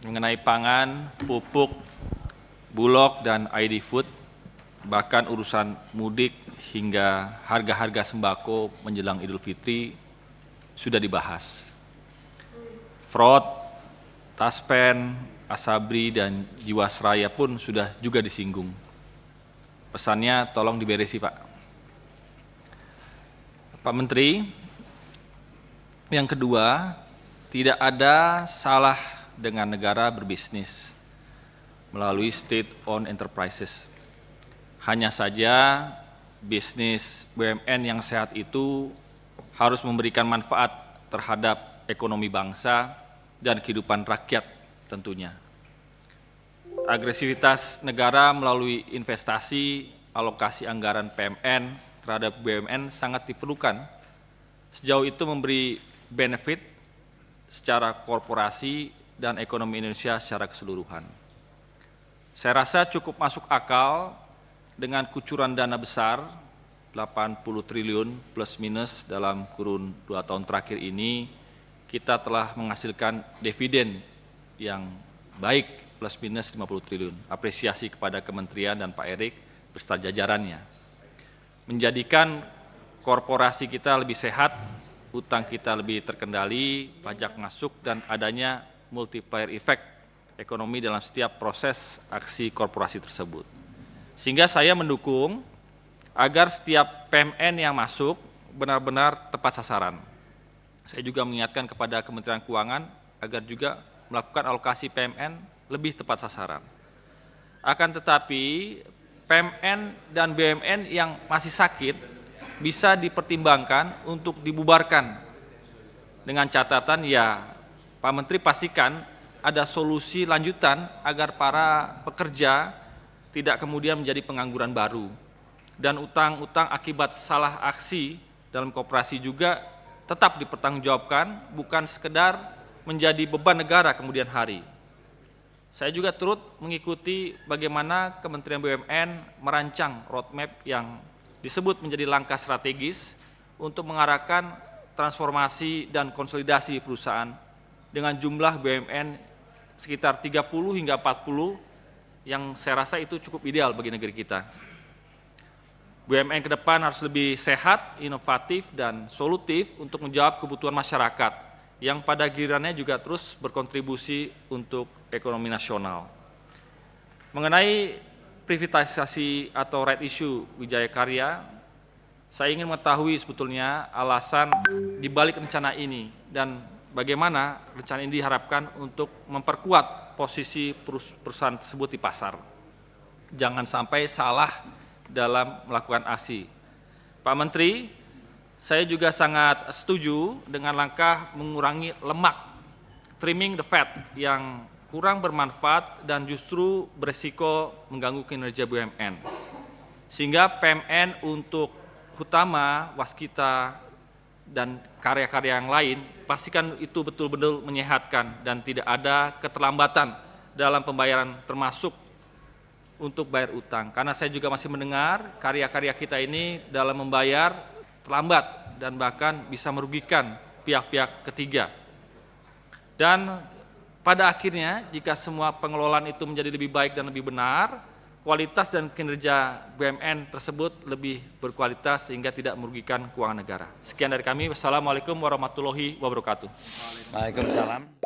mengenai pangan, pupuk, bulog, dan ID Food, bahkan urusan mudik hingga harga-harga sembako menjelang Idul Fitri sudah dibahas. Fraud, Taspen, Asabri, dan Jiwasraya pun sudah juga disinggung. Pesannya tolong diberesi, Pak. Pak Menteri, yang kedua, tidak ada salah dengan negara berbisnis melalui state-owned enterprises. Hanya saja bisnis BUMN yang sehat itu harus memberikan manfaat terhadap ekonomi bangsa dan kehidupan rakyat tentunya. Agresivitas negara melalui investasi, alokasi anggaran PMN terhadap BUMN sangat diperlukan. Sejauh itu memberi benefit secara korporasi dan ekonomi Indonesia secara keseluruhan. Saya rasa cukup masuk akal dengan kucuran dana besar 80 triliun plus minus dalam kurun 2 tahun terakhir ini, kita telah menghasilkan dividen yang baik plus minus 50 triliun. Apresiasi kepada Kementerian dan Pak Erik beserta jajarannya. Menjadikan korporasi kita lebih sehat, utang kita lebih terkendali, pajak masuk, dan adanya multiplier effect ekonomi dalam setiap proses aksi korporasi tersebut. Sehingga saya mendukung agar setiap PMN yang masuk benar-benar tepat sasaran. Saya juga mengingatkan kepada Kementerian Keuangan agar juga melakukan alokasi PMN lebih tepat sasaran. Akan tetapi PMN dan BUMN yang masih sakit bisa dipertimbangkan untuk dibubarkan dengan catatan ya Pak Menteri pastikan ada solusi lanjutan agar para pekerja tidak kemudian menjadi pengangguran baru. Dan utang-utang akibat salah aksi dalam koperasi juga tetap dipertanggungjawabkan, bukan sekedar menjadi beban negara kemudian hari. Saya juga turut mengikuti bagaimana Kementerian BUMN merancang roadmap yang disebut menjadi langkah strategis untuk mengarahkan transformasi dan konsolidasi perusahaan dengan jumlah BUMN sekitar 30 hingga 40 yang saya rasa itu cukup ideal bagi negeri kita. BUMN ke depan harus lebih sehat, inovatif, dan solutif untuk menjawab kebutuhan masyarakat yang pada gilirannya juga terus berkontribusi untuk ekonomi nasional. Mengenai privatisasi atau right issue Wijaya Karya, saya ingin mengetahui sebetulnya alasan dibalik rencana ini dan bagaimana rencana ini diharapkan untuk memperkuat posisi perusahaan tersebut di pasar. Jangan sampai salah dalam melakukan aksi. Pak Menteri, saya juga sangat setuju dengan langkah mengurangi lemak, trimming the fat yang kurang bermanfaat dan justru berisiko mengganggu kinerja BUMN. Sehingga PMN untuk utama, waskita, dan karya-karya yang lain, pastikan itu betul-betul menyehatkan dan tidak ada keterlambatan dalam pembayaran termasuk untuk bayar utang. Karena saya juga masih mendengar karya-karya kita ini dalam membayar terlambat dan bahkan bisa merugikan pihak-pihak ketiga. Dan pada akhirnya jika semua pengelolaan itu menjadi lebih baik dan lebih benar, kualitas dan kinerja BUMN tersebut lebih berkualitas sehingga tidak merugikan keuangan negara. Sekian dari kami. Wassalamualaikum warahmatullahi wabarakatuh. Waalaikumsalam.